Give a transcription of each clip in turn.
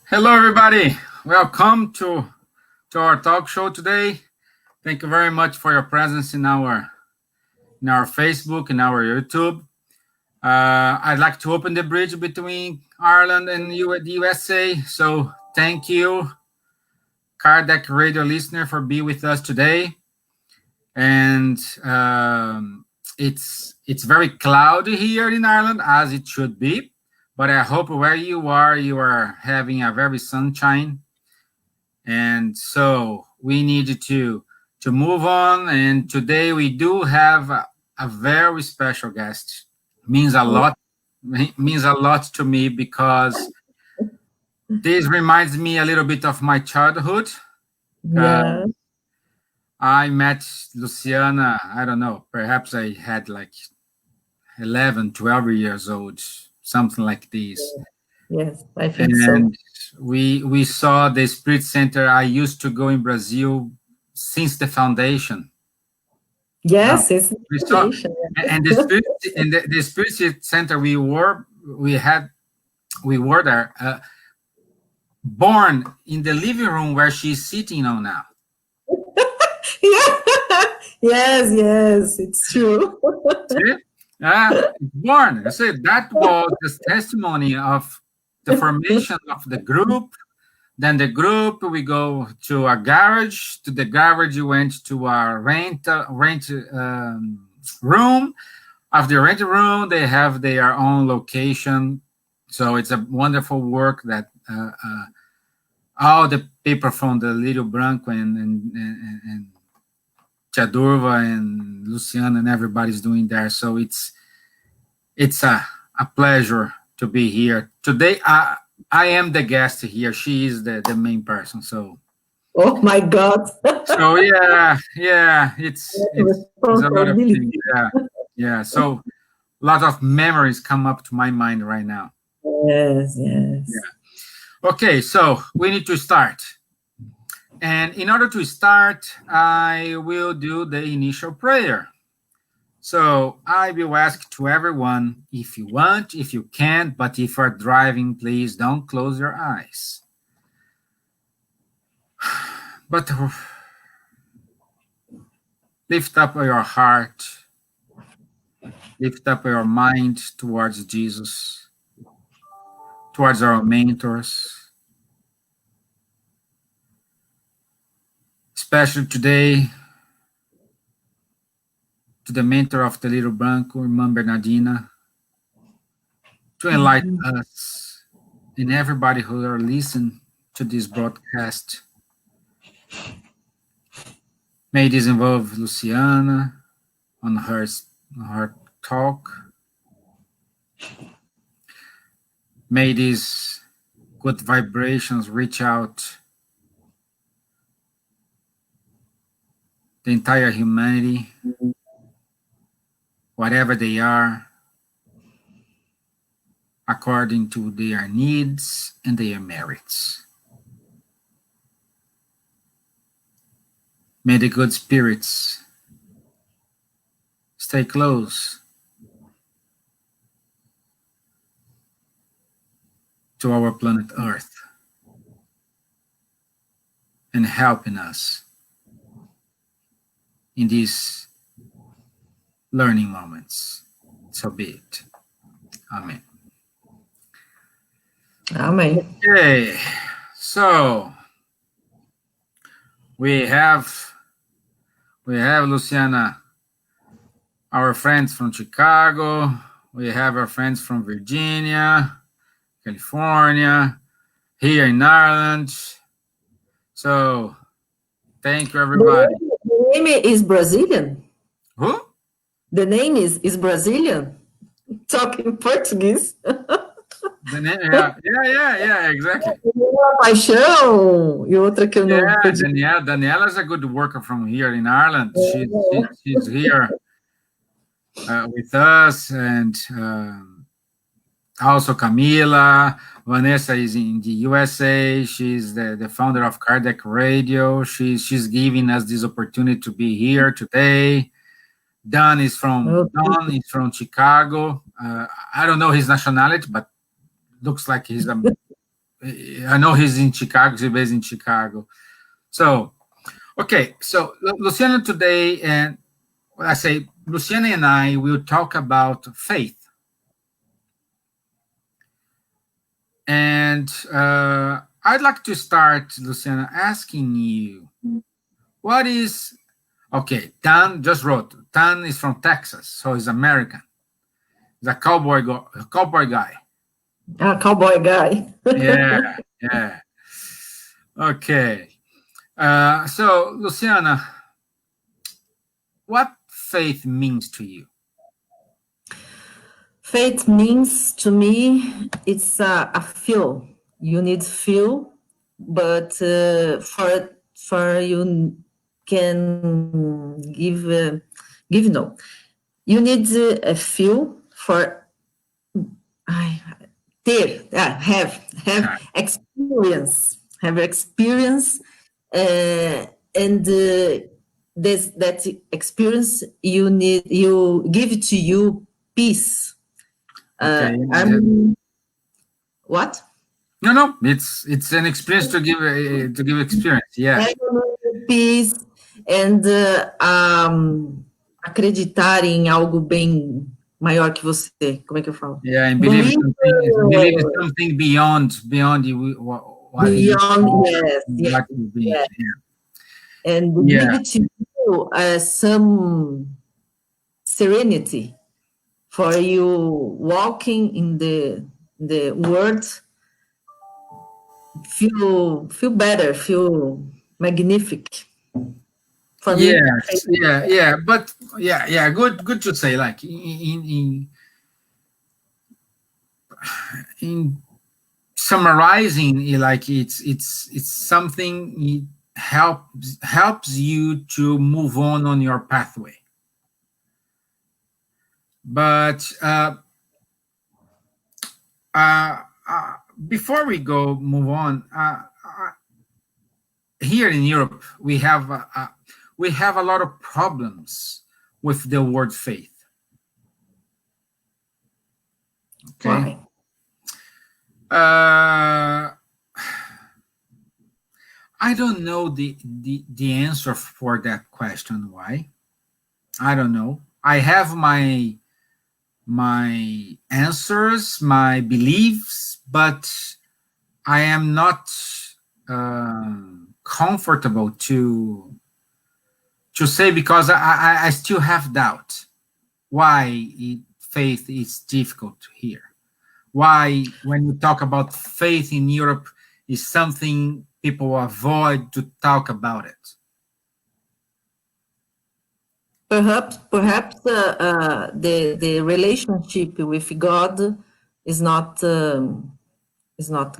Hello, everybody. Welcome to our talk show today. Thank you very much for your presence in our Facebook, in our YouTube. I'd like to open the bridge between Ireland and the USA. So thank you, Kardec Radio listener, for being with us today. And it's very cloudy here in Ireland, as it should be. But I hope where you are having a very sunshine. And so we need to move on. And today we do have a very special guest. Means a lot to me because this reminds me a little bit of my childhood. Yeah. I met Luciana, I don't know, perhaps I had like 11, 12 years old, something like this. Yes, I think so. We saw the Spirit Center. I used to go in Brazil since the foundation. Yes, it's the foundation. And the Spirit in the Spirit Center we were there, born in the living room where she's sitting on now. Yes, it's true. Born. I said that was the testimony of the formation of the group. Then the group, we go to a garage. To the garage, we went to our rent room. After the rent room, they have their own location. So it's a wonderful work that all the people from the Little Branco and Chadurva and Luciana and everybody's doing there. So it's a pleasure to be here today. I am the guest here. She is the main person. So. Oh my God. So yeah, it's a lot of things. Yeah. So a lot of memories come up to my mind right now. Yes. Yeah. Okay, so we need to start. And in order to start, I will do the initial prayer. So I will ask to everyone, if you want, if you can, but if you're driving, please don't close your eyes. But lift up your heart, lift up your mind towards Jesus, towards our mentors. Especially today, to the mentor of the Little Branco, Irmã Bernardina, to enlighten us and everybody who are listening to this broadcast. May this involve Luciana on her talk. May these good vibrations reach out the entire humanity, whatever they are, according to their needs and their merits. May the good spirits stay close to our planet Earth and helping us in these learning moments. So be it. Amen. Amen. Okay, so we have Luciana, our friends from Chicago. We have our friends from Virginia, California, here in Ireland. So thank you, everybody. The name is Brazilian. Who? The name is Brazilian. Talking Portuguese. The name, yeah, exactly. Paixão e outra que eu não. Daniela is a good worker from here in Ireland. She's here with us, and also Camila. Vanessa is in the USA. She's the founder of Kardec Radio. She's giving us this opportunity to be here today. Don is from Chicago. I don't know his nationality, but looks like he's I know he's in Chicago. He's based in Chicago. So okay, so Luciana today, and I say Luciana and I will talk about faith. And I'd like to start, Luciana, asking you, what is, okay, Tan just wrote, Tan is from Texas, so he's American. He's a cowboy guy. Cowboy guy. Yeah, yeah. Okay. So, Luciana, what faith means to you? Faith means to me it's a fuel. You need fuel, but for you can give no. You need a fuel for I have experience, and this that experience you give it to you peace. Okay. What? No, it's an experience to give experience. Yeah. Peace and acreditar em algo bem maior que você. Como é que eu falo? Yeah, and Believe believe in something beyond you, what you beyond, yes, yes, what you be. yes. Yeah. And Yeah. give it to you some serenity for you walking in the world. Feel better, feel magnific. For me, Yeah, but yeah, good to say. Like in summarizing, like it's something it helps you to move on your pathway. But before we move on, here in Europe we have a lot of problems with the word faith. Okay. Why? I don't know the answer for that question. Why? I don't know. I have my answers, my beliefs, but I am not comfortable to say, because I still have doubt why faith is difficult here. Why, when you talk about faith in Europe, is something people avoid to talk about it. Perhaps the relationship with God is not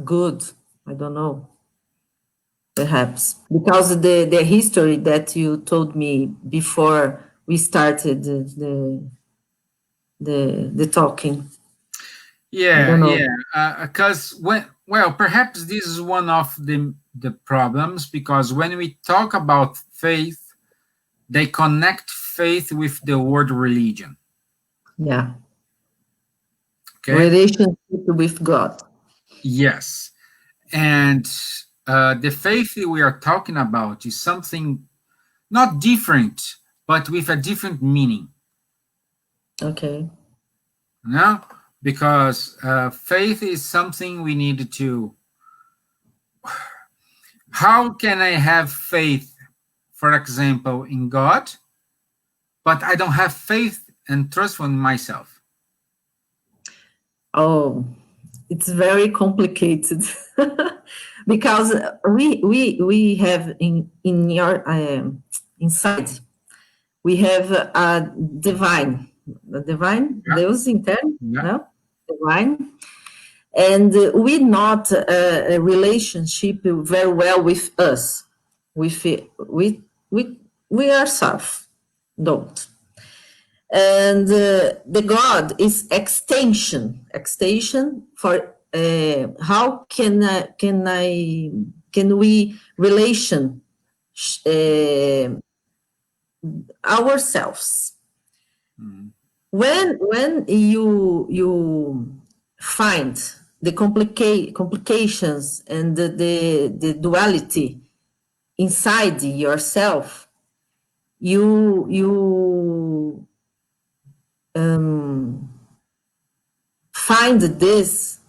good. I don't know. Perhaps because the history that you told me before we started the talking. Yeah, because perhaps this is one of the problems, because when we talk about faith, they connect faith with the word religion. Yeah. Okay. Relationship with God. Yes, and the faith that we are talking about is something not different, but with a different meaning. Okay. No, because faith is something we need to. How can I have faith, for example, in God, but I don't have faith and trust in myself? Oh, it's very complicated because we have in your inside we have a divine Deus interno, no? Divine, and we not a relationship very well with us, with we ourselves don't. And the God is extension for how can we relation ourselves. When you find the complications and the duality inside yourself, you find this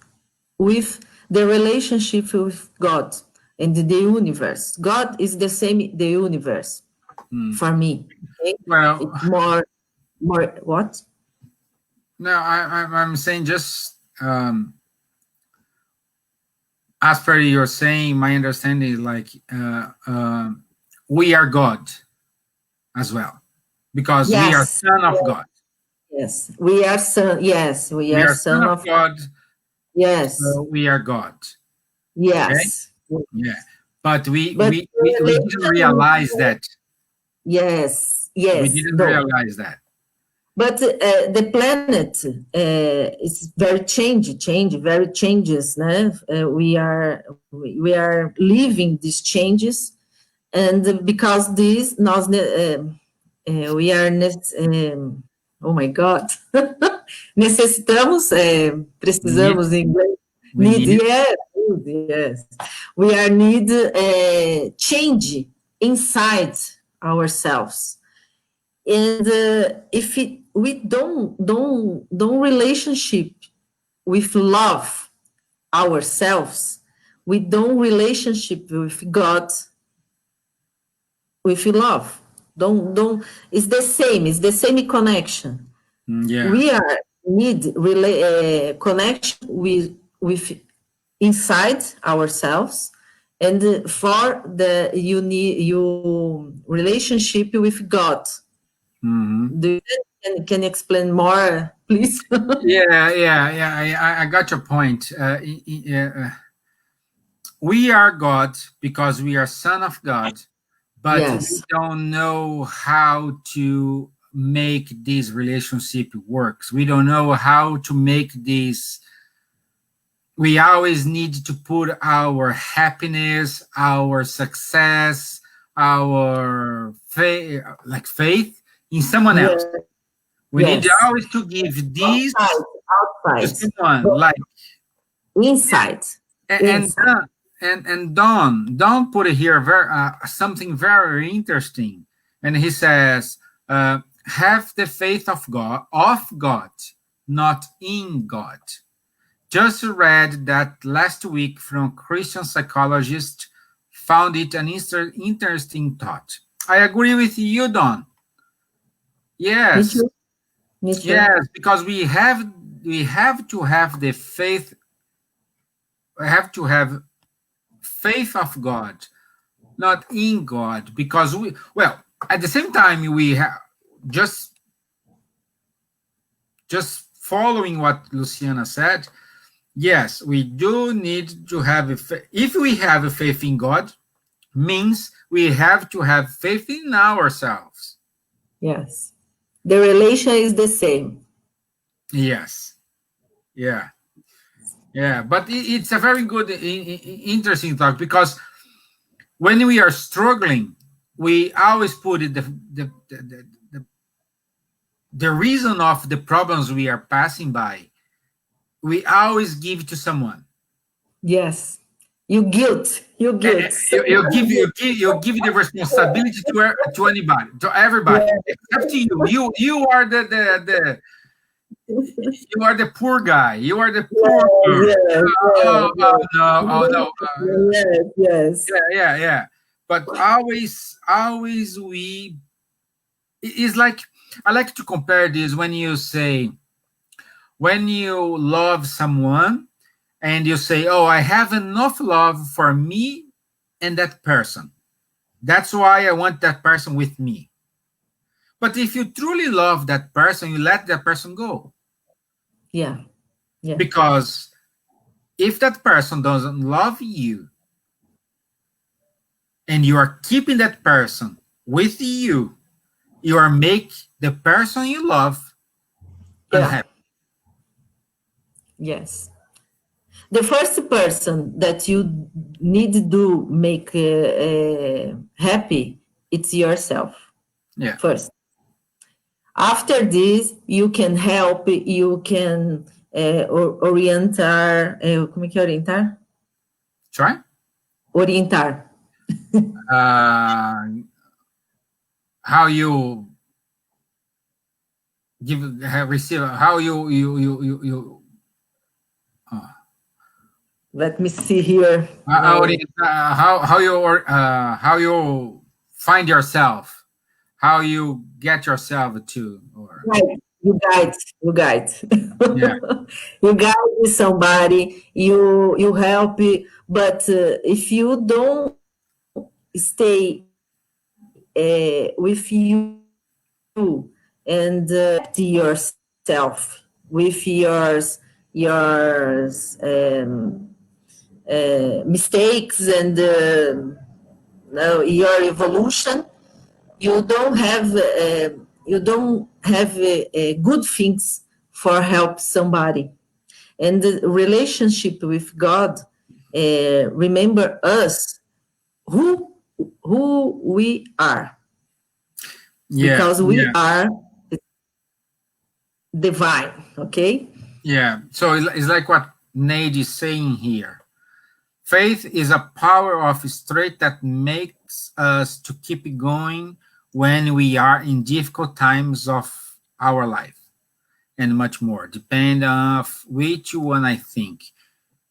with the relationship with God and the universe. God is the same, the universe for me. Okay? Well, It's more what? no, I'm saying just as per you're saying, my understanding is like we are God as well, because we are Yes, son of God. yes. We are son. Yes, we We are are son son of of. God, Yes, so we are God. Okay, yes. yeah, but we But we we, the we didn't realize relation, that. yes, We yes, didn't no. realize that. But the planet is very very changes. Né? We are living these changes, and because this, we are, oh my God, necessitamos, We need precisamos em inglês, we need, need yes, we are need change inside ourselves. And if we don't relationship with love ourselves, we don't relationship with God with love. Don't it's the same connection. yeah. We are need connection with inside ourselves, and for the you need you relationship with God. Hmm. Do you can you explain more, please? Yeah. I got your point. We are God because we are son of God, but we Yes, don't know how to make this relationship works. We don't know how to make this. We always need to put our happiness, our success, our faith, like faith, in someone else. yes, We need yes. always to give this Outside, to outside, someone. but Like inside, and inside. Don put it here very something very interesting, and he says, "Have the faith of God, not in God." Just read that last week from Christian psychologist. Found it an interesting thought. I agree with you, Don. Me Yes, too. Me too. yes, because we have to have the faith. We have to have faith of God, not in God, because we, well, at the same time we have just just following what Luciana said. Yes, we do need to have if we have a faith in God, means we have to have faith in ourselves. Yes. The relation is the same. Yes, yeah, yeah, but it's a very good interesting talk, because when we are struggling, we always put it the reason of the problems we are passing by, we always give to someone. Yes. You guilt. You guilt. You give the responsibility to anybody, to everybody, Yeah. except to you. You are the you are the poor guy. You are the poor girl. Yes, yes, Oh, yes, oh no, oh no. yes, yes. Yeah. But always it's like, I like to compare this when you say, when you love someone and you say, "Oh, I have enough love for me and that person. That's why I want that person with me." But if you truly love that person, you let that person go. Yeah, yeah, Because if that person doesn't love you and you are keeping that person with you, you are make the person you love yeah, unhappy. yes. The first person that you need to make happy, it's yourself Yeah. first. After this, you can help, you can orientar, como é que é orientar? Try. Orientar. Uh, how you give receive how you Let me see here. how you find yourself, how you get yourself to, or Right. You guide. yeah, You guide somebody, you help, but if you don't stay with you and yourself with yours mistakes and no, your evolution, you don't have good things for help somebody. And the relationship with God, remember us who we are, yeah, because we yeah, are divine. Okay. yeah. So it's like what Nate is saying here. Faith is a power of strength that makes us to keep going when we are in difficult times of our life, and much more, depend on which one I think.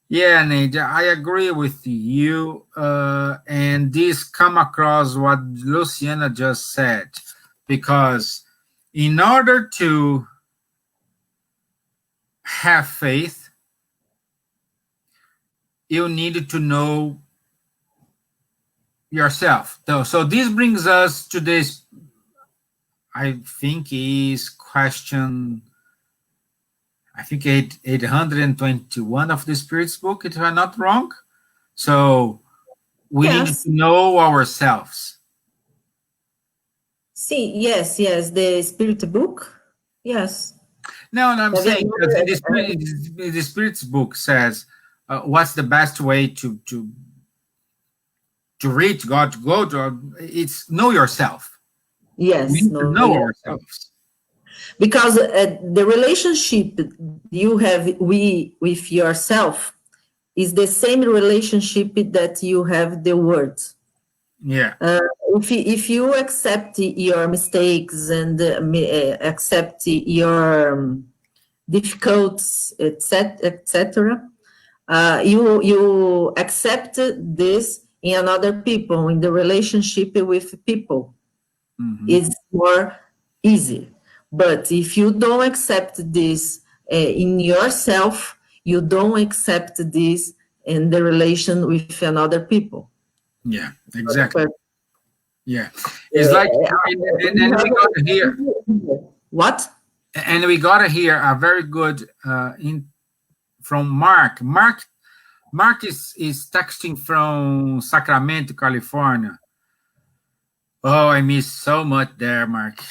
Yeah, Nate, I agree with you. And this come across what Luciana just said, because in order to have faith, you need to know yourself. So this brings us to this, I think, is question, I think 821 of the Spirit's book, if I'm not wrong. So we need to Yes. know ourselves. See, yes, the spirit book. Yes. No, no, I'm Have you saying that in another, the Spirit's book says, what's the best way to reach God, to go to? It's know yourself. We yes, need to no, know yes. ourselves. Because the relationship you have with yourself is the same relationship that you have the word. Yeah. If you accept your mistakes and accept your difficulties, etc., you accept this in another people, in the relationship with people. Hmm. It's more easy. But if you don't accept this in yourself, you don't accept this in the relation with another people. Yeah, exactly. But, Yeah. It's like, we and have we got to hear, what? a very good in from Mark. Mark is texting from Sacramento, California. Oh, I miss so much there, Mark.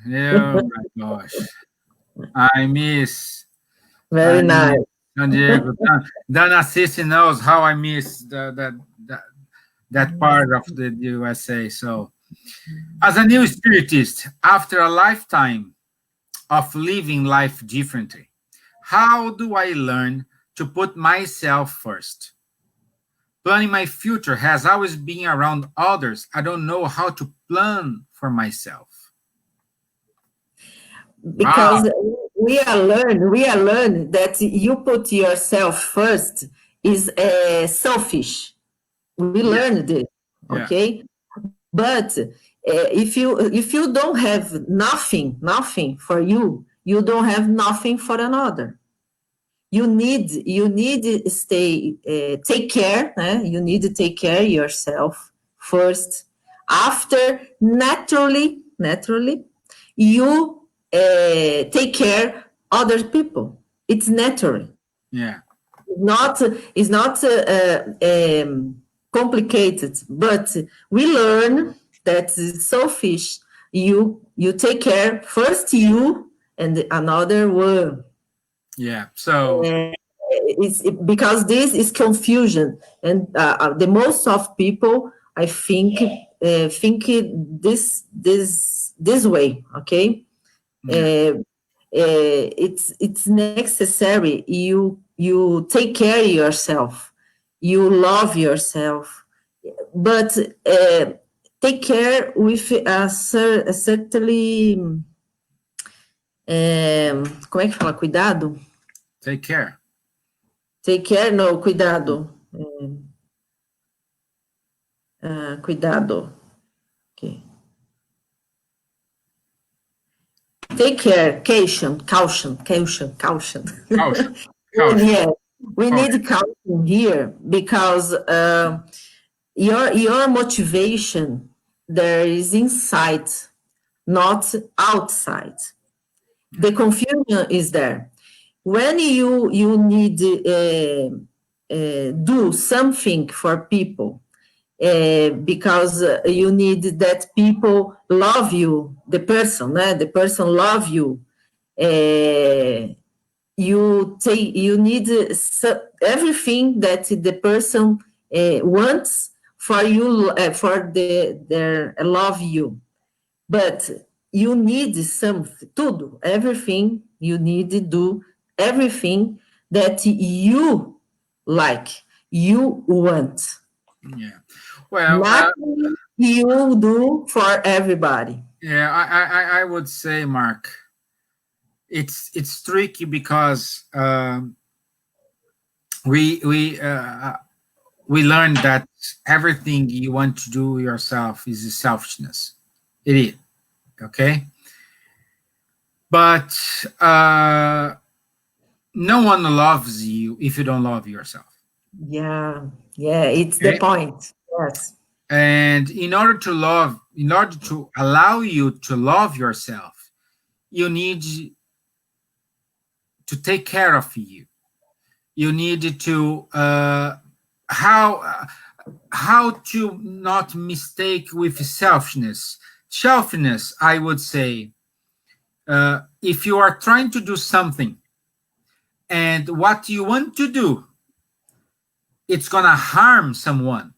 Oh my gosh. I miss Very I nice. miss San Diego. Donna Sissi knows how I miss that part of the USA. So as a new spiritist, after a lifetime of living life differently, how do I learn to put myself first? Planning my future has always been around others. I don't know how to plan for myself. Wow. Because we are learn that you put yourself first is selfish. We Yeah. learned this, Yeah. okay? But if you don't have nothing for you, you don't have nothing for another. You need to stay take care. You need to take care yourself first. After, naturally, you take care other people. It's natural. Yeah. Not It's not complicated, but we learn that it's selfish. You take care first you and another one. Yeah. So Because this is confusion, and the most of people, I think this way. Okay. yeah. it's necessary you take care of yourself, you love yourself, but take care with a certainly como é que fala? Cuidado? Take care. Take care, no, cuidado. Cuidado. Okay. Take care, caution, caution, caution, caution. Caution. Caution. Yeah, we Caution. need caution here because your motivation there is inside, not outside. The confusion is there. When you need do something for people because you need that people love you, the person, the person love you. You need everything that the person wants for you for their love you, but you need something, tudo, everything you need to do, everything that you like, you want. Yeah. Well, Nothing you do for everybody. yeah, I would say, Mark, it's tricky because we learned that everything you want to do yourself is selfishness. It is, okay? But no one loves you if you don't love yourself. Yeah, it's the Okay? point. Yes, And in order to allow you to love yourself, you need to take care of you. You need to how to not mistake with selfishness. Selfishness, I would say, if you are trying to do something and what you want to do, it's gonna harm someone,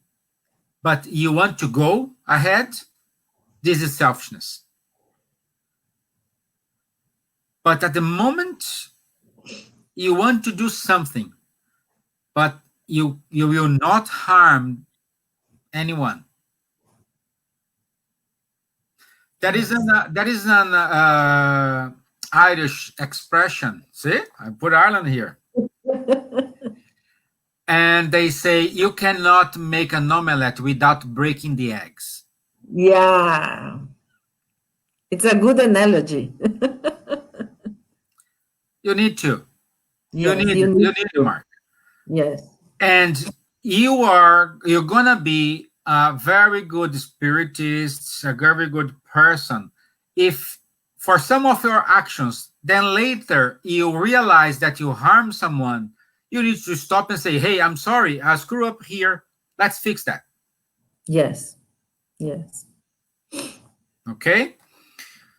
but you want to go ahead, this is selfishness. But at the moment you want to do something, but you will not harm anyone. That is an Irish expression. See, I put Ireland here, and they say you cannot make an omelette without breaking the eggs. yeah, it's a good analogy. You need to. Yes, You you need need to, to. Mark. Yes, And you're gonna be a very good spiritist, a very good person. If for some of your actions, then later you realize that you harm someone, you need to stop and say, "Hey, I'm sorry, I screw up here. Let's fix that." yes, yes. Okay.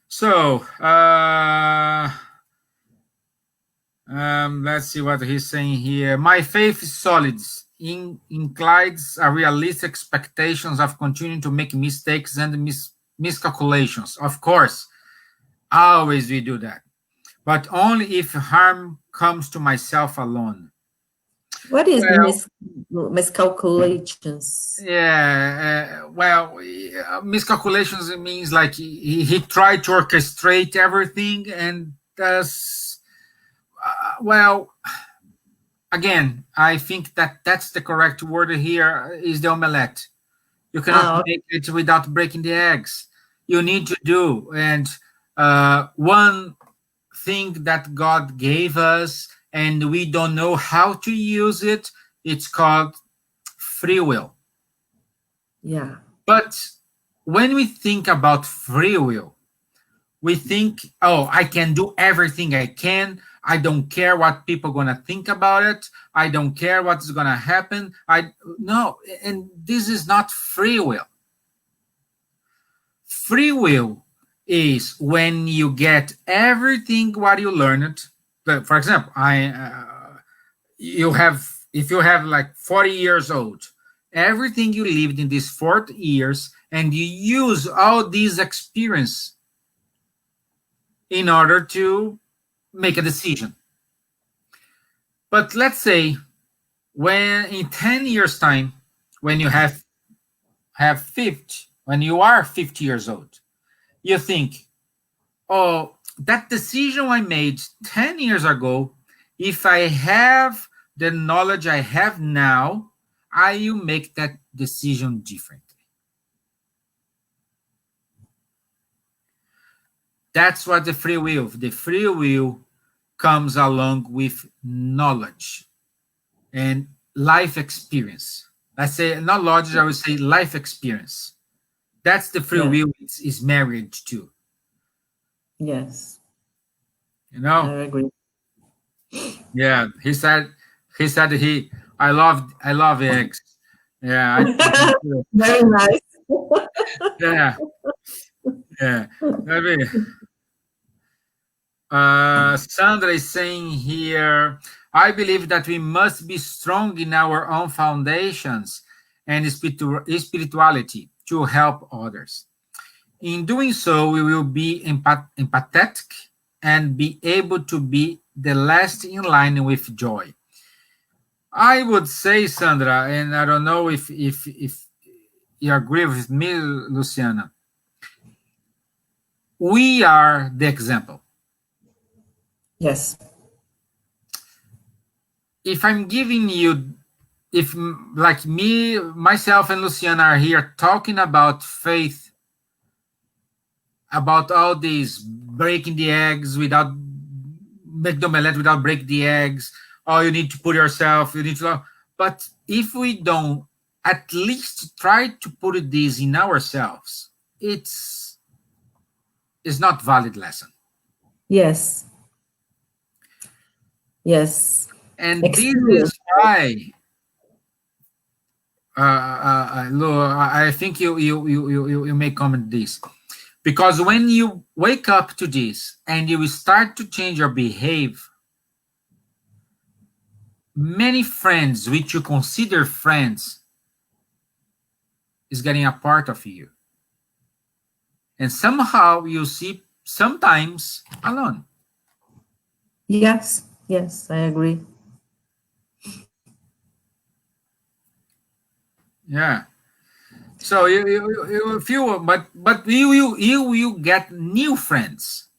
So let's see what he's saying here. My faith is solid. Inclines a realistic expectations of continuing to make mistakes and miscalculations. Of course, always we do that, but only if harm comes to myself alone. What is Well, miscalculations? yeah, miscalculations means like he tried to orchestrate everything and does well. Again, I think that's the correct word here is the omelette. You cannot Ah, make it without breaking the eggs. You need to do. And one thing that God gave us and we don't know how to use it, it's called free will. yeah, But when we think about free will, we think, oh, I can do everything I can. I don't care what people are gonna think about it. I don't care what's gonna happen. No, and this is not free will. Free will is when you get everything what you learned. For example, if you have like 40 years old, everything you lived in these 40 years, and you use all these experience in order to make a decision. But let's say when in 10 years time, when you have 50, when you are 50 years old, you think, oh, that decision I made 10 years ago, if I have the knowledge I have now, I will make that decision differently. That's what the free will comes along with knowledge and life experience. I say not knowledge, I would say life experience. That's the free Yeah. will is married to. Yes. You know? I agree. Yeah. He said I love eggs. Yeah, I think so. Very nice. Yeah, yeah. I mean, Sandra is saying here, I believe that we must be strong in our own foundations and spirituality to help others. In doing so, we will be empathetic and be able to be the last in line with joy. I would say, Sandra, and I don't know if you agree with me, Luciana, we are the example. Yes. If I'm giving you, if like me, myself, and Luciana are here talking about faith, about all these breaking the eggs without make the omelette without break the eggs. Oh, you need to put yourself, you need to. But if we don't at least try to put this in ourselves, it's not valid lesson. Yes. Yes. And this is Experience. why I think you may comment this, because when you wake up to this and you start to change your behavior, many friends which you consider friends is getting a part of you, and somehow you see sometimes alone. Yes. Yes. I agree. Yeah. So you feel, but you get new friends.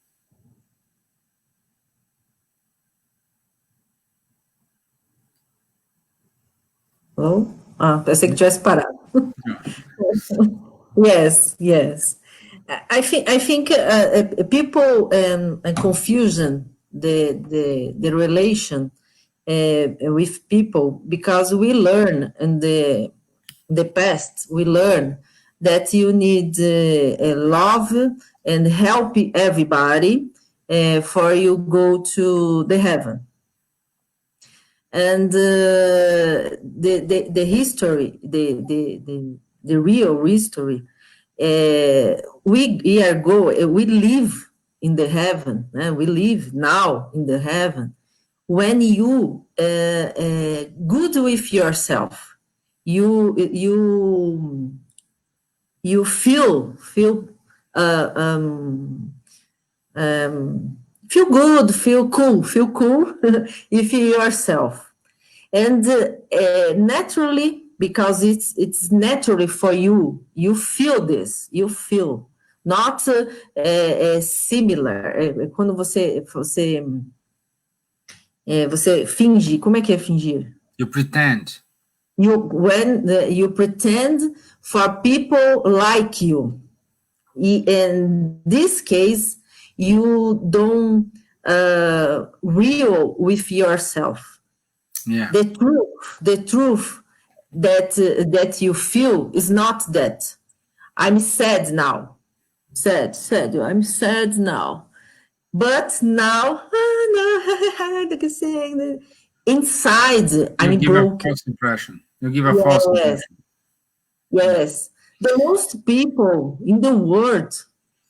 Oh, pensei que tivesse parado. Yeah. Yes, yes. I think people confusion the relation with people because we learn in the past we learn that you need love and help everybody for you go to the heaven. And the history, the real history, we live in the heaven, we live now in the heaven when you good with yourself, you feel uh, um, feel good, feel cool if you yourself. And naturally, because it's naturally for you, you feel this, you feel not similar. Quando você finge, como é que é fingir? You pretend. You pretend for people like you. In this case, you don't real with yourself. Yeah. The truth that you feel is not that. I'm sad now. Sad. I'm sad now. But now, inside, You I'm give a broken. false impression. You give a false Yes, impression. yes. The most people in the world,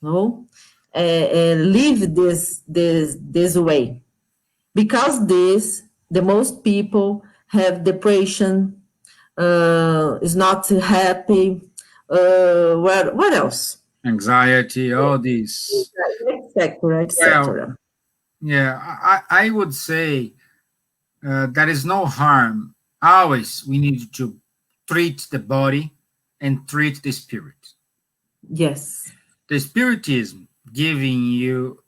no, live this way because the most people have depression, is not happy. What else? Anxiety, all these. Etc. Well, etc. Yeah, I would say there is no harm. Always we need to treat the body and treat the spirit. Yes. The spiritism giving you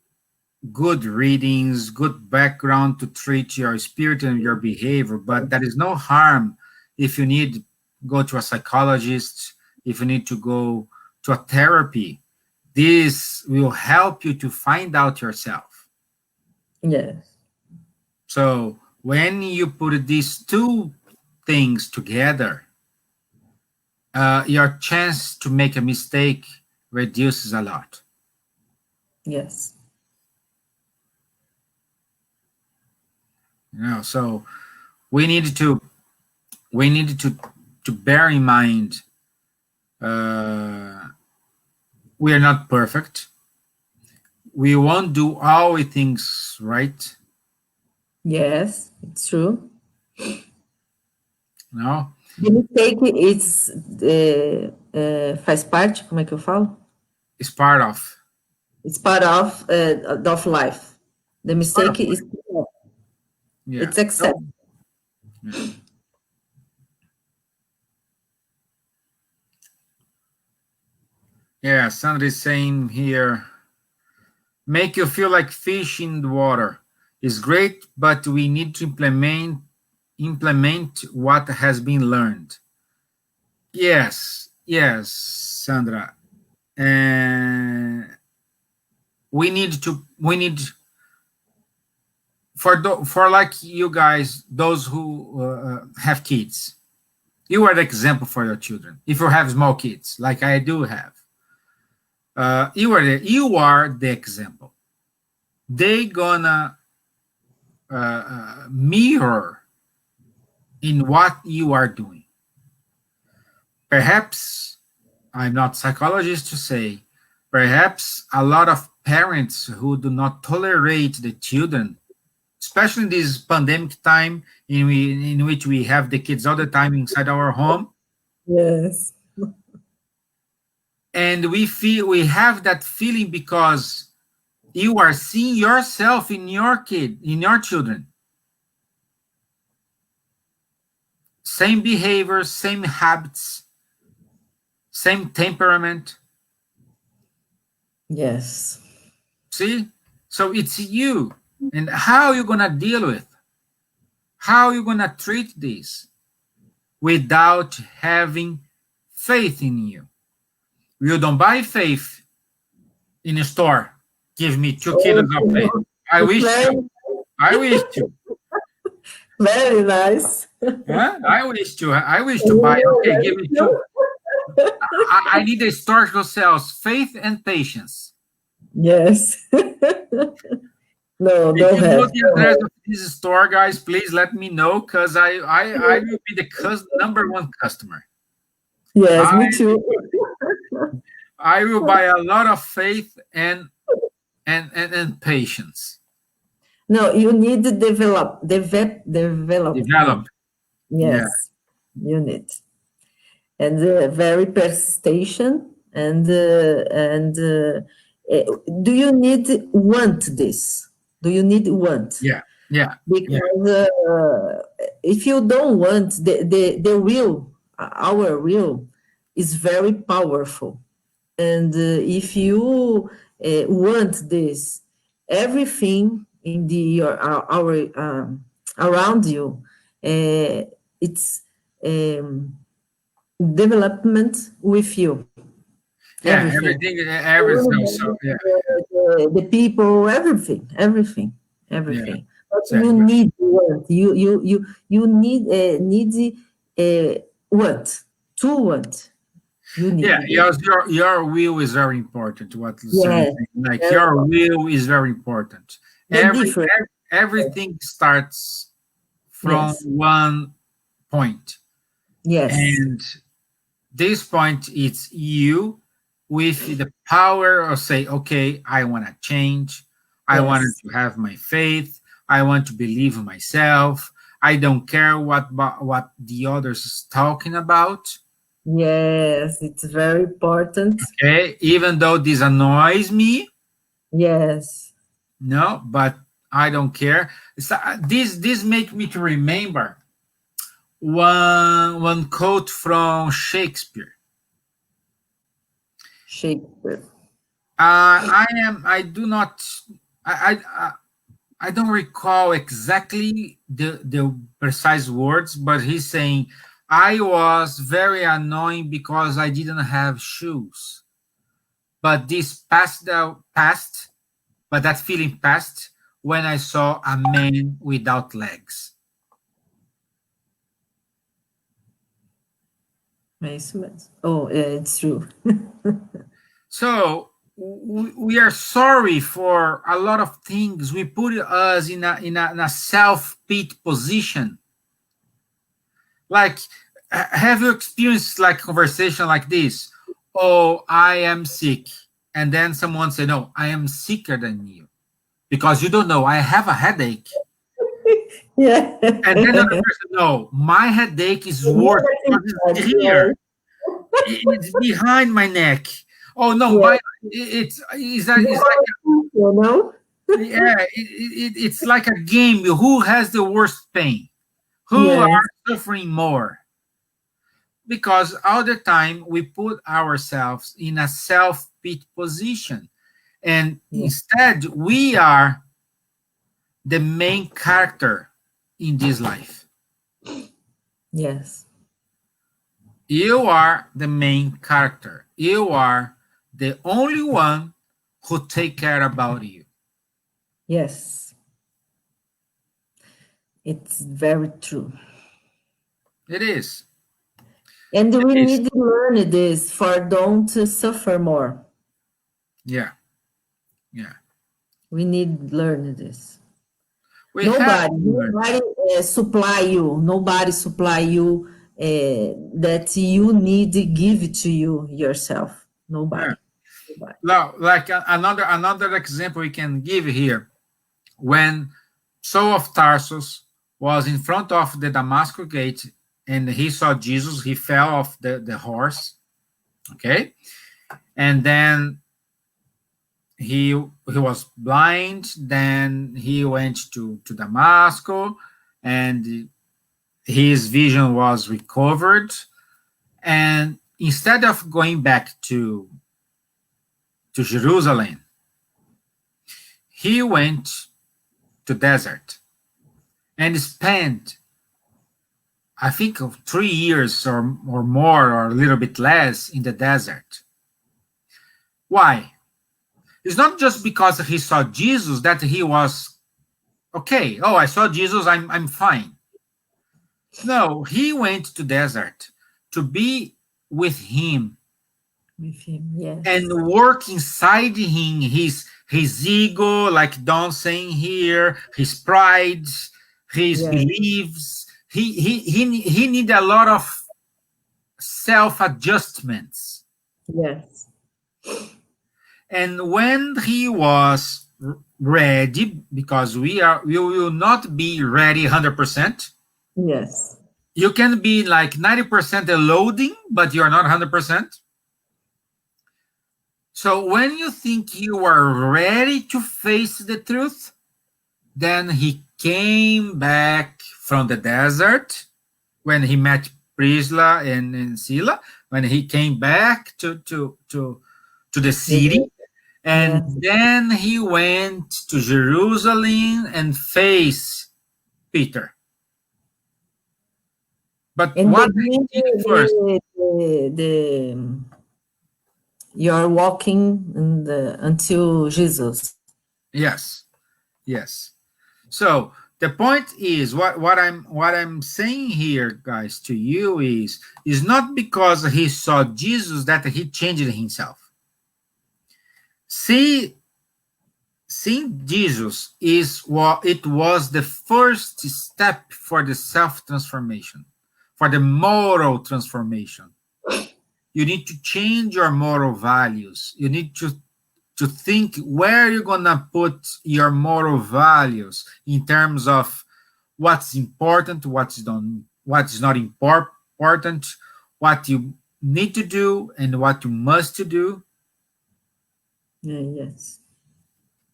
good readings, good background to treat your spirit and your behavior, but there is no harm if you need go to a psychologist, if you need to go to a therapy. This will help you to find out yourself. Yes. So when you put these two things together, your chance to make a mistake reduces a lot. Yes. So we need to bear in mind we are not perfect. We won't do all the things right. Yes, it's true. No, The mistake it's faz parte, como é que eu falo? it's part of. It's part of life. The It's part of mistake is life. Yeah. it's accept. Yeah. Yeah. Somebody saying here, make you feel like fish in the water is great, but we need to implement what has been learned. Yes. Yes, Sandra. And we need for like you guys, those who have kids, you are the example for your children. If you have small kids, like I do have, you are the example. They gonna mirror in what you are doing. Perhaps I'm not psychologist to say. Perhaps a lot of parents who do not tolerate the children, especially in this pandemic time in which we have the kids all the time inside our home, Yes. and we have that feeling because you are seeing yourself in your children, same behavior, same habits, same temperament. Yes. See, so it's you, and how you gonna deal with, how you gonna treat this without having faith in you. You don't buy faith in a store. Give me 2 kilos of faith. I It's wish to. very, I wish to. very nice. Huh? I wish to. I wish to buy. Okay, give me two. I need a store who sells faith and patience. Yes. No, If don't you know have. the address of this store, guys, please let me know because I will be the number one customer. Yes, I me too. I will buy a lot of faith and patience. No, you need to development. Develop. Yeah. Yes, you need. And very persistent do you need want this? Do you need want? Yeah. Yeah. Yeah. Because if you don't want the will, our will is very powerful. And if you want this, everything in our around you, it's um, development with you. Yeah. Everything, Everything. So yeah. the people, everything, Yeah. everything. But you Exactly. need what you need what to what you Yeah, need it. yes, your will is very important. What Luciana is Yes, saying, like very your important. will is very important. The difference. Everything starts from Yes, one point, yes, and this point it's you with the power of say, okay, I want to change. I wanted yes, to have my faith. I want to believe in myself. I don't care what the others is talking about. yes. It's very important. Okay, even though this annoys me, Yes, no, but I don't care. This make me to remember one quote from Shakespeare. Shakespeare. I do not I don't recall exactly the precise words, but he's saying, I was very annoying because I didn't have shoes. But but that feeling passed when I saw a man without legs. É isso mesmo. Oh, it's true. So we are sorry for a lot of things. We put us in a self-pity position. Like, have you experienced like conversation like this? Oh, I am sick. And then someone say, no, I am sicker than you. Because you don't know, I have a headache. Yeah. And then another person, no, my headache is worse because it's here. It's behind my neck. Oh no, Yeah. it's like You know? yeah, it's like a game. Who has the worst pain? Who are Yes. suffering more? Because all the time we put ourselves in a self-pity position, and Yeah. instead we are the main character in this life. Yes. You are the main character. You are the only one who take care about you. Yes. It's very true. It is. And It we is. need to learn this for don't suffer more. Yeah. Yeah. We need to learn this. We have Nobody, to learn. nobody supply you. Nobody supply you that you need to give it to you yourself. Yeah. Nobody. Nobody. Now, like another example we can give here, when Saul of Tarsus was in front of the Damascus gate and he saw Jesus, he fell off the horse. Okay. And then he was blind. Then he went to Damascus, and his vision was recovered. And instead of going back to Jerusalem, he went to desert and spent, I think, of 3 years or more or a little bit less in the desert. Why? It's not just because he saw Jesus that he was okay. Oh, I saw Jesus, I'm fine. No, he went to desert to be with him With him, and yes. work inside him his ego, like Don saying here, his pride, his Yes. beliefs. He need a lot of self adjustments. Yes. And when he was ready, because we will not be ready 100%. Yes. You can be like 90% loading, but you're not 100%. So when you think you are ready to face the truth, then he came back from the desert when he met Priscilla and Sila, when he came back to the city, and Yes. then he went to Jerusalem and faced Peter. But And what he begin did first, you're walking until Jesus. yes, yes. So the point is, what I'm saying here, guys, to you is not because he saw Jesus that he changed himself. See, seeing Jesus is what it was the first step for the self transformation, for the moral transformation. You need to change your moral values. You need to think where you're gonna put your moral values in terms of what's important, what's not important, what you need to do and what you must to do. Yes.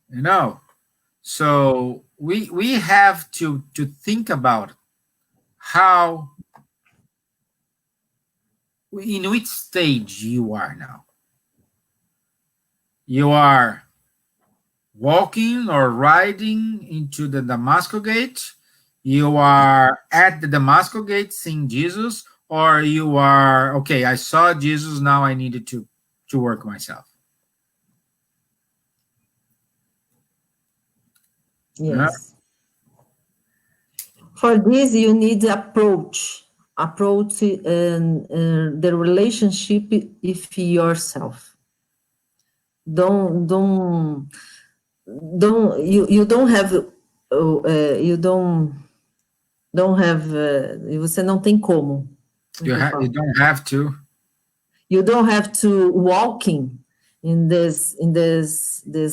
You know, So we have to think about how, in which stage you are now. You are walking or riding into the Damascus gate. You are at the Damascus gate seeing Jesus, or you are, okay, I saw Jesus, now I needed to work myself. Yeah. Yes. For this, you need approach the relationship with yourself. Don't you don't have you don't have você não tem como que eu You falo? don't have to. You don't have to walking in this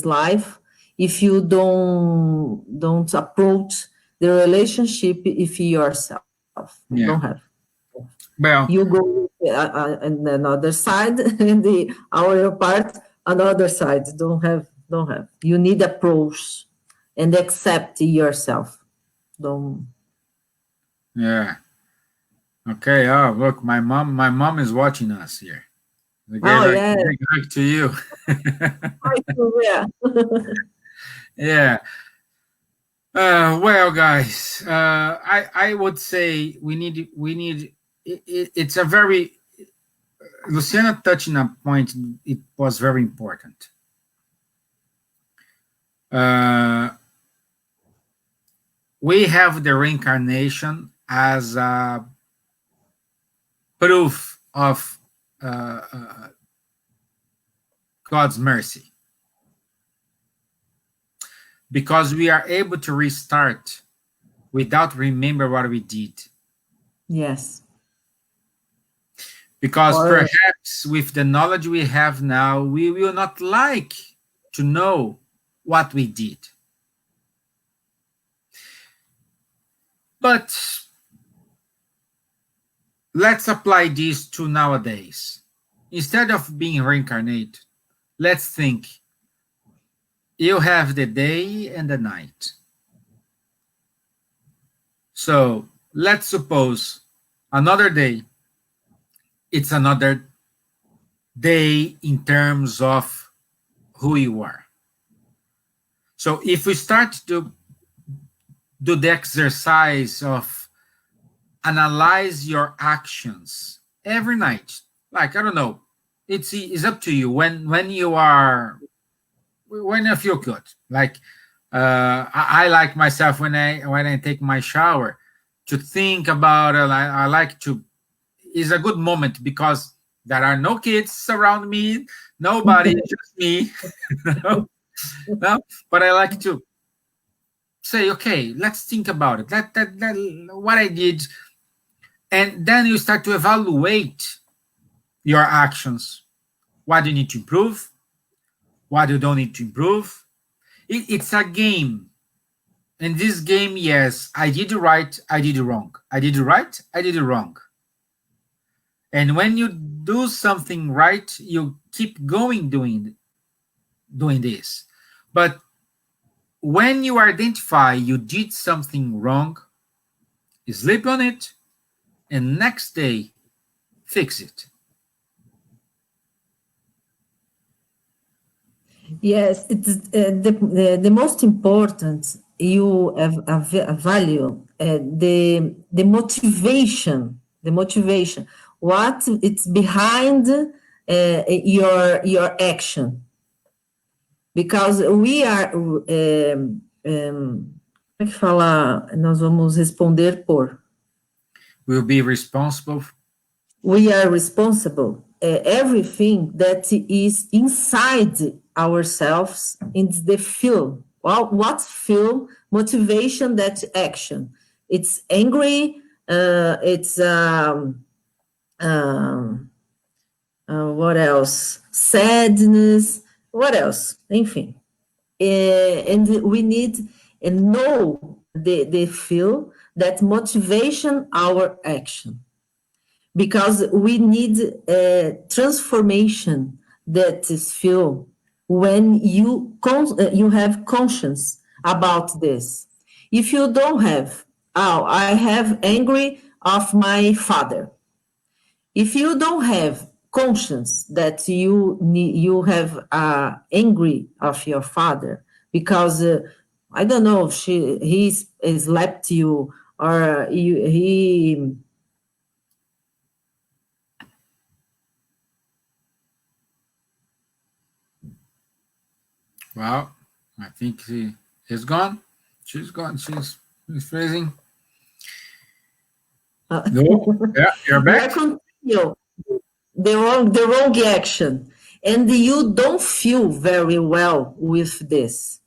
life if you don't approach the relationship with yourself. Don't Yeah. have. You Well, go on another side, and the our part another side. Don't have. You need approach and accept yourself. Don't. yeah. Okay. Oh, look, my mom is watching us here. I gave Oh a yeah, big hug to you. yeah. Yeah. Well, guys, I would say it's a very, Luciana touching a point. It was very important. Uh, we have the reincarnation as a proof of God's mercy, because we are able to restart without remember what we did. Yes. Because Or perhaps with the knowledge we have now, we will not like to know what we did. But let's apply this to nowadays. Instead of being reincarnated, let's think you have the day and the night. So let's suppose another day, it's another day in terms of who you are. So if we start to do the exercise of analyze your actions every night, like, I don't know, it's up to you when you are, when you feel good, like I like myself when I take my shower to think about it. I like to, is a good moment because there are no kids around me, nobody, just me. No, no, but I like to say, okay, let's think about it, that what I did, and then you start to evaluate your actions. What do you need to improve? What you don't need to improve? It's a game. In this game, yes, I did it right, I did it wrong. I did it right, I did it wrong. And when you do something right, you keep going doing this. But when you identify you did something wrong, you sleep on it, and next day fix it. yes, it's the most important. You have a value, the motivation, what it's behind your action, because we are como é que fala? Nós vamos responder por. We'll be responsible. We are responsible. Everything that is inside ourselves in the feel. Well, what feel motivation that action? It's angry. It's what else? Sadness. What else? Enfim. And we need and know the feel that motivation our action, because we need a transformation that is feel when you have conscience about this. If you don't have, oh, I have angry of my father. If you don't have conscience that you have angry of your father because I don't know, he slapped you or he Well, I think he's gone. She's gone. She's freezing. No, yeah, you're you back. are continue the wrong action, and you don't feel very well with this.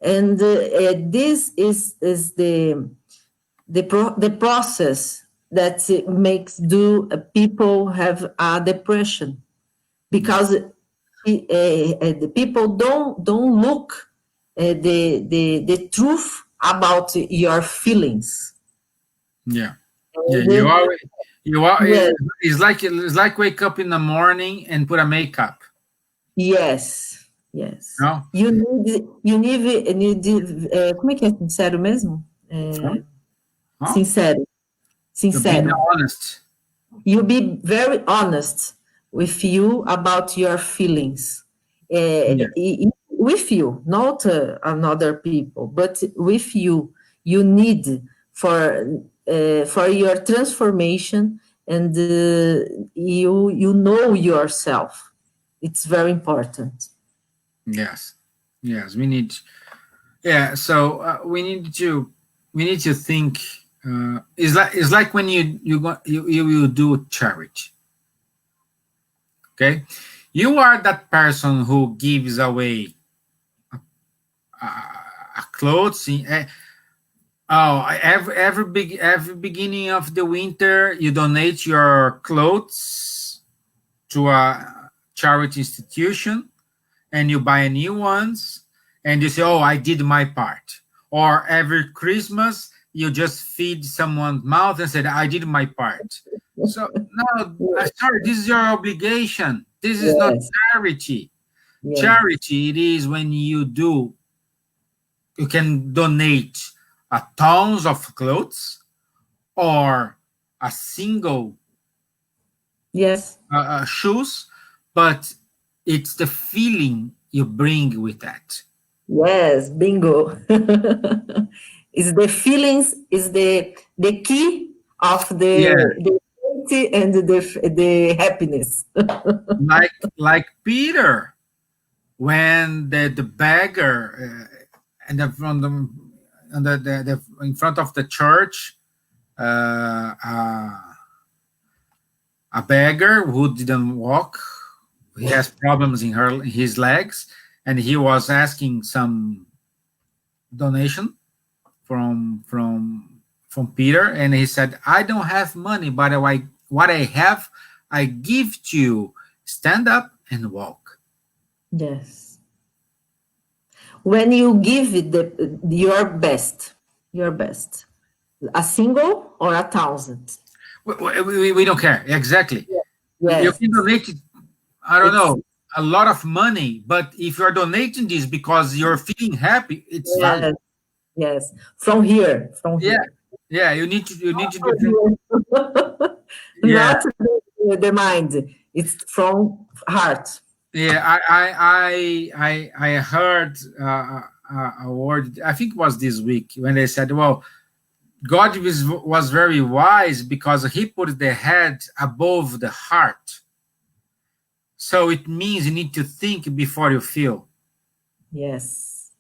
And this is the process that makes do people have a depression Yeah, because the people don't look the truth about your feelings. yeah, yeah. And, You are. yes, It's like wake up in the morning and put a makeup. yes, yes. No, Como é que é sincero mesmo? huh? Huh? Sincero, You're being sincero. honest. You be very honest with you about your feelings. Yeah, With you, not another people, but with you. You need for your transformation, and you know yourself. It's very important. yes, yes. We need. Yeah, so we need to think. It's like when you do charity. Okay, you are that person who gives away clothes. Every beginning of the winter, you donate your clothes to a charity institution, and you buy new ones, and you say, "Oh, I did my part." Or every Christmas, you just feed someone's mouth and said, "I did my part." So no, sorry, this is your obligation. This is not Yes, charity. yes, Charity it is when you can donate tons of clothes or a single yes, shoes, but it's the feeling you bring with that. yes. Bingo. Is the feelings is the key of Yeah, the safety and the happiness. like Peter when the beggar and from the in front of the church, a beggar who didn't walk, he has problems in his legs, and he was asking some donation from Peter, and he said, "I don't have money, but what I have, I give to you. Stand up and walk." Yes. When you give it your best, a single or 1,000. We don't care exactly. You Yes, can donate, I don't it's know, a lot of money, but if you're donating this because you're feeling happy, it's valid. yes, yes. From here, from Yeah, here. yeah. You need to do From things. here. Yeah, Not the mind. It's from heart. yeah. I heard a word. I think it was this week when they said, "Well, God was very wise because He put the head above the heart." So it means you need to think before you feel. Yes.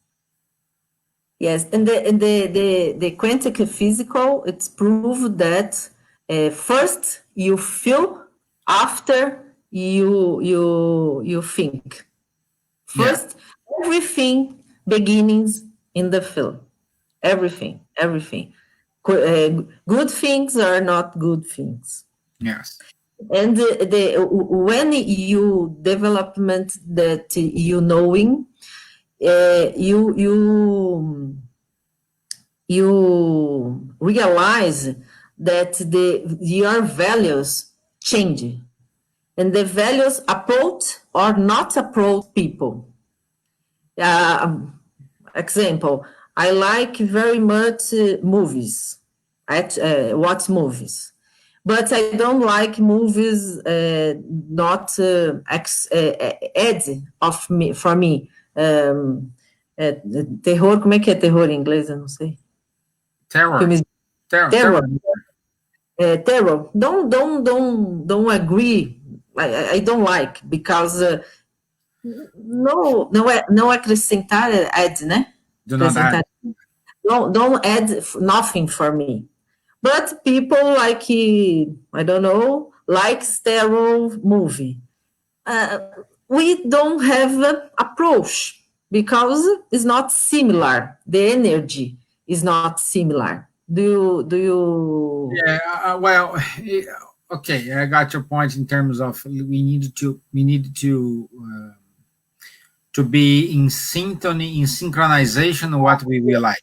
Yes, and the quantic physical, it's proved that first you feel, after you think. Yeah. First, everything beginnings in the feel. Everything. Good things are not good things. Yes. And when you development that you knowing, you realize that your values change, and the values approach or not approach people. example, I like very much movies. Watch movies, but I don't like movies not add of me for me. Terror, como é que é terror em inglês? Eu não sei. Terror. Filmes Terror. terror. Terror. Don't agree. I don't like because não acrescentar add, né? Do not add. Acrescentar. Don't add nothing for me. But people like I don't know like terror movie. We don't have approach because it's not similar. The energy is not similar. Do you? Yeah. Well, okay. I got your point in terms of we need to be in synchrony, in synchronization, what we like.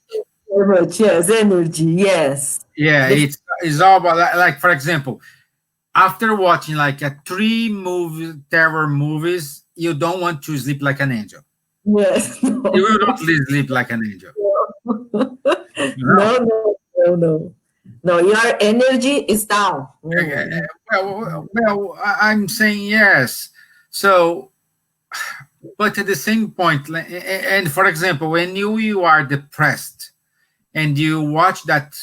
Very much, yes, energy, yes. Yeah, The, it's all about like for example, after watching like a three movie terror movies, you don't want to sleep like an angel. yes, You will no, not sleep like an angel. No. no. No, your energy is down. Well, I'm saying yes. So, but at the same point, and for example, when you are depressed and you watch that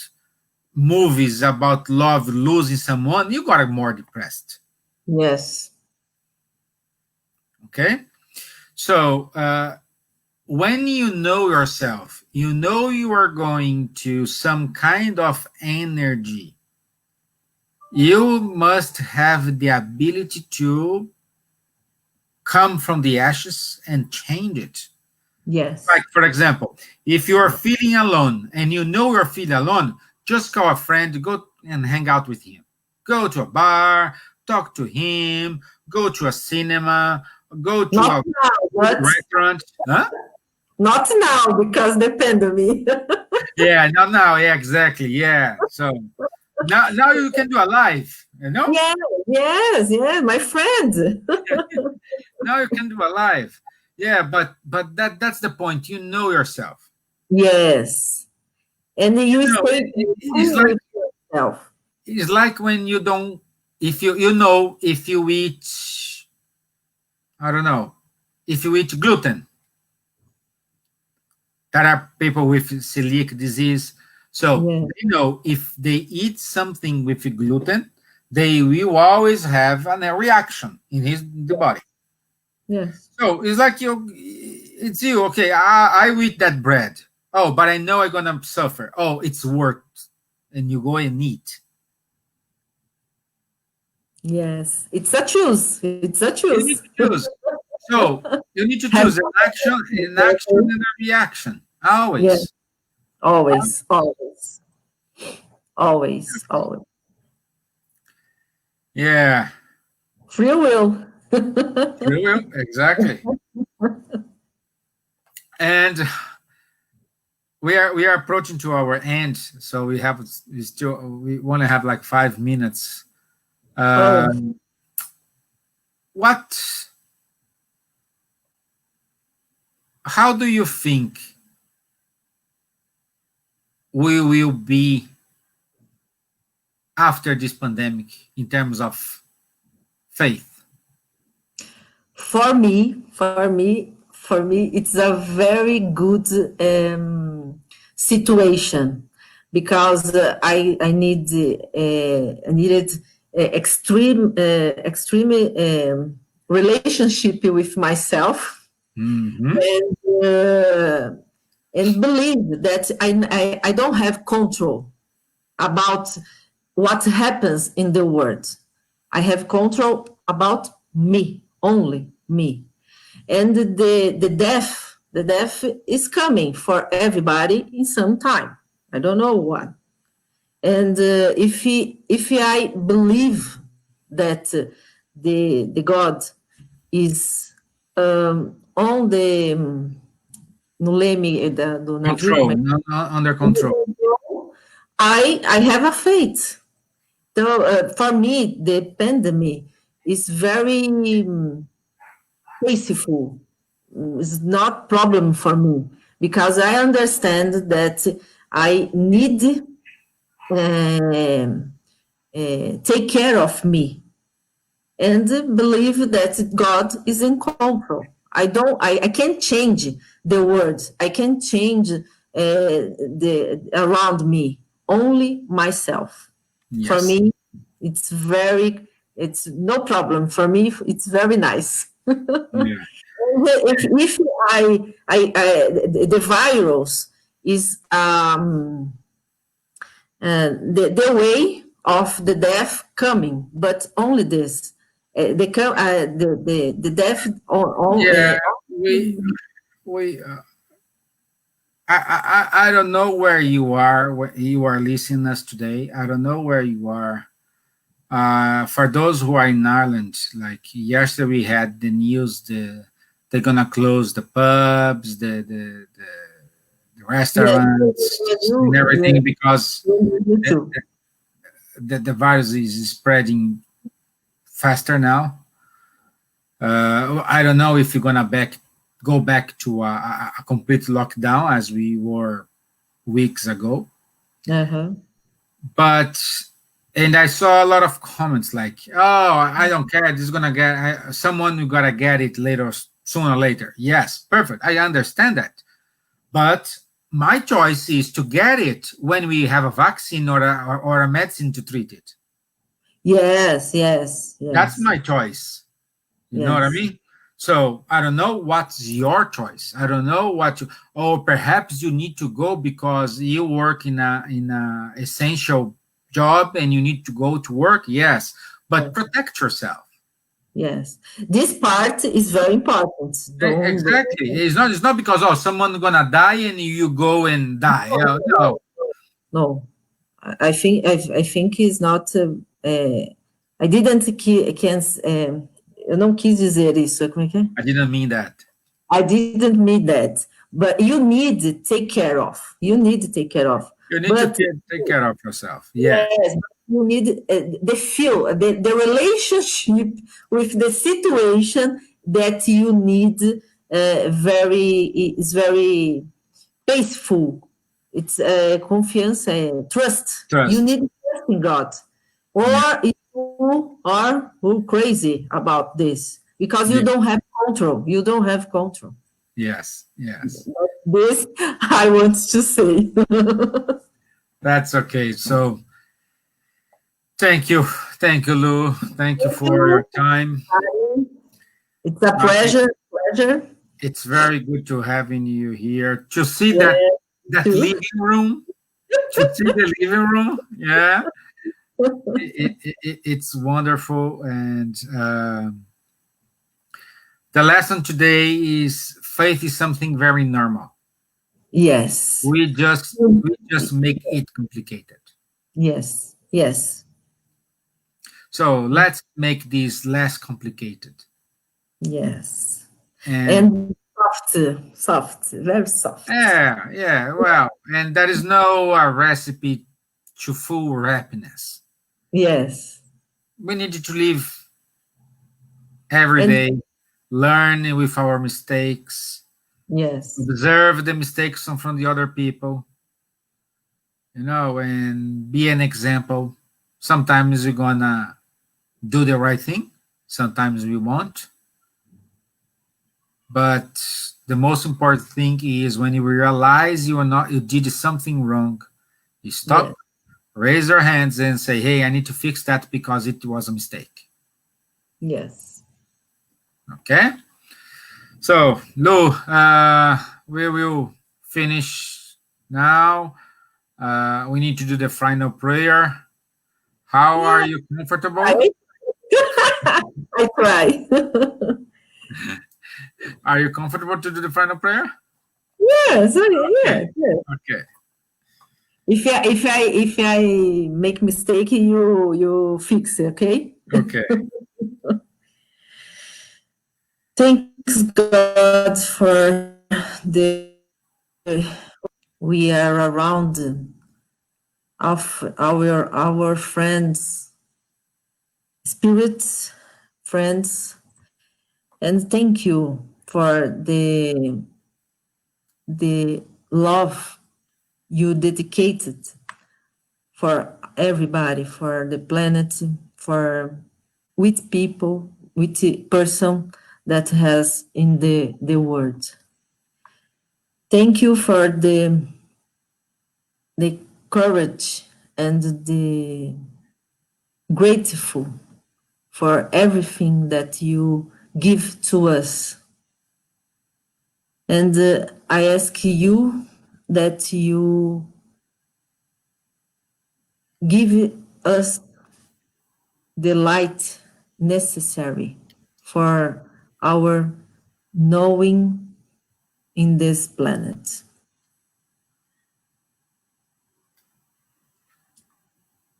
movies about love losing someone, you got more depressed. Yes, Okay, so when you know yourself, you know you are going to some kind of energy. You must have the ability to come from the ashes and change it. yes. Like, for example, if you are feeling alone and you know you're feeling alone, just call a friend, go and hang out with him. Go to a bar, talk to him, go to a cinema, go to Not a now, but restaurant. Huh? not now because the pandemic. Yeah, no, no, yeah, exactly. Yeah. So now you can do a live, you know? Yeah, yes, my friend. Now you can do a live. Yeah, but that's the point. You know yourself. Yes, and you You know, stay it's like with yourself. it's like when you don't if you know if you eat, I don't know, if you eat gluten. There are people with celiac disease. So Yeah, they know if they eat something with gluten, they will always have a reaction in the body. yes, So it's like it's you. Okay, I eat that bread. Oh, but I know I'm gonna suffer. Oh, it's worth, and you go and eat. yes. It's a choose. It's a You choose. need to choose. So you need to Have choose an action, and a reaction. yeah, Always. always, always, always, always. Yeah. Free will. Free will. Exactly. And we are approaching to our end, so we want to have like 5 minutes. Oh, What? How do you think we will be after this pandemic in terms of faith? for me, it's a very good situation because I needed extreme relationship with myself Mm-hmm. uh, and believe that I don't have control about what happens in the world. I have control about me, only me. And the death is coming for everybody in some time. I don't know what. And if I believe that the God is on the no leme do navio, como Control, é? not under control. I have a faith. So for me, the pandemic is very peaceful. It's not problem for me because I understand that I need um, take care of me and believe that God is in control. I can't change the words. I can't change the around me. Only myself. For Yes. me, it's very, it's no problem. For me, it's very nice. Yeah. If the virus is the way of the death coming, but only this. The death Yeah. We I don't know where you are, where you are listening us today. I don't know where you are. For those who are in Ireland, like yesterday we had the news, they're gonna close the pubs, the yes, restaurants and you, everything because you the, too. the virus is spreading faster now. I don't know if you're gonna go back to a complete lockdown as we were weeks ago. Uh-huh. But and I saw a lot of comments like, "Oh, I don't care. This is gonna get someone who gotta get it later, sooner or later." Yes, perfect. I understand that, but my choice is to get it when we have a vaccine or a medicine to treat it. Yes, yes, That's yes, my choice. You know what I yes. mean? So I don't know what's your choice. I don't know what you. Or perhaps you need to go because you work in a essential job and you need to go to work. Yes, but Yes. protect yourself. Yes. This part is very important. Exactly. It's not because oh someone's gonna die and you go and die. No, No, no. I think it's not. I didn't can. Eu não quis dizer isso. Como é que é? I didn't mean that. I didn't mean that. But you need to take care of. You need to take care of. You need to But take care of yourself. Yes, yes, you need the feel, the relationship with the situation that you need. Very is very peaceful. It's confiança, trust. You trust. need trust in God, or Yeah. you are crazy about this because you Yeah. don't have control. You don't have control. Yes. Yes. This I want to say. That's okay. So thank you, Lou. Thank you for your time. It's a Uh, it- pleasure. Pleasure. it's very good to having you here to see Yeah, that too. living room. To see the living room, yeah, it's wonderful. And the lesson today is faith is something very normal. Yes. We just make it complicated. Yes. Yes. So let's make this less complicated. Yes. And And soft, soft, very soft. yeah, yeah, well, and there is no recipe to full happiness. Yes. We need to live every And day, learn with our mistakes, yes. observe the mistakes from the other people, and be an example. Sometimes we're gonna do the right thing, sometimes we won't. But the most important thing is when you realize you did something wrong, you stop, Yes. raise your hands and say, hey, I need to fix that because it was a mistake. Yes. Okay? So, Lou, we will finish now. We need to do the final prayer. How are Yeah. you comfortable? I, I try. Are you comfortable to do the final prayer? Yes. Okay. Yes. Yes. Okay. If I make mistake, you fix it. Okay. Okay. Thanks God for the we are around of our friends, spirits, friends, and thank you for the love you dedicated for everybody, for the planet, for with people, with the person that has in the world. Thank you for the courage and the grateful for everything that you give to us. And I ask you that you give us the light necessary for our knowing in this planet.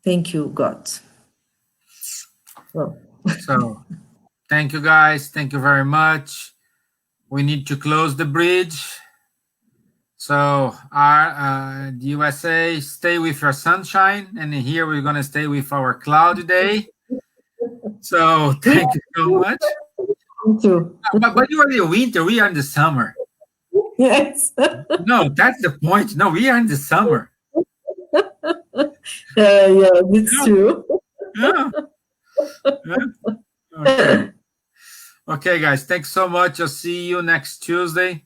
Thank you, God. Well, So thank you guys. Thank you very much. We need to close the bridge. So our the USA, stay with your sunshine, and here we're gonna stay with our cloudy day. So we thank you so much. have to. But you are in the winter. We are in the summer. Yes. No, that's the point. No, we are in the summer. Yeah, it's Yeah, true. yeah, yeah. Okay. Okay, guys. Thanks so much. I'll see you next Tuesday.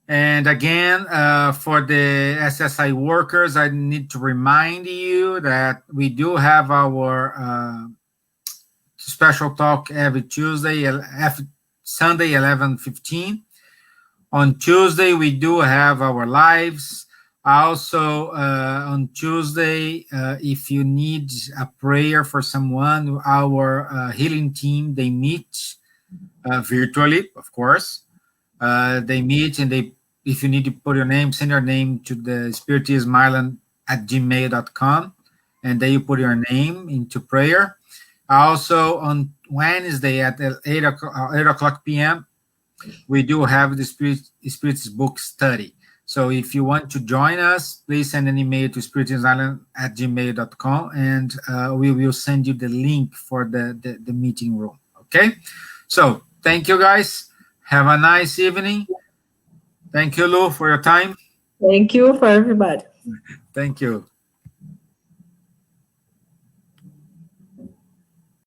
And again, for the SSI workers, I need to remind you that we do have our special talk every Tuesday, Sunday, 11:15. On Tuesday, we do have our lives. Also, on Tuesday, if you need a prayer for someone, our healing team, they meet virtually, of course. They meet and if you need to put your name, send your name to the spiritismisland@gmail.com, and then you put your name into prayer. Also, on Wednesday at 8 o'clock p.m., we do have the Spirits book study. So if you want to join us, please send an email to spiritismisland@gmail.com, and we will send you the link for the meeting room. Okay? So thank you, guys. Have a nice evening. Thank you, Lou, for your time. Thank you for everybody. Thank you.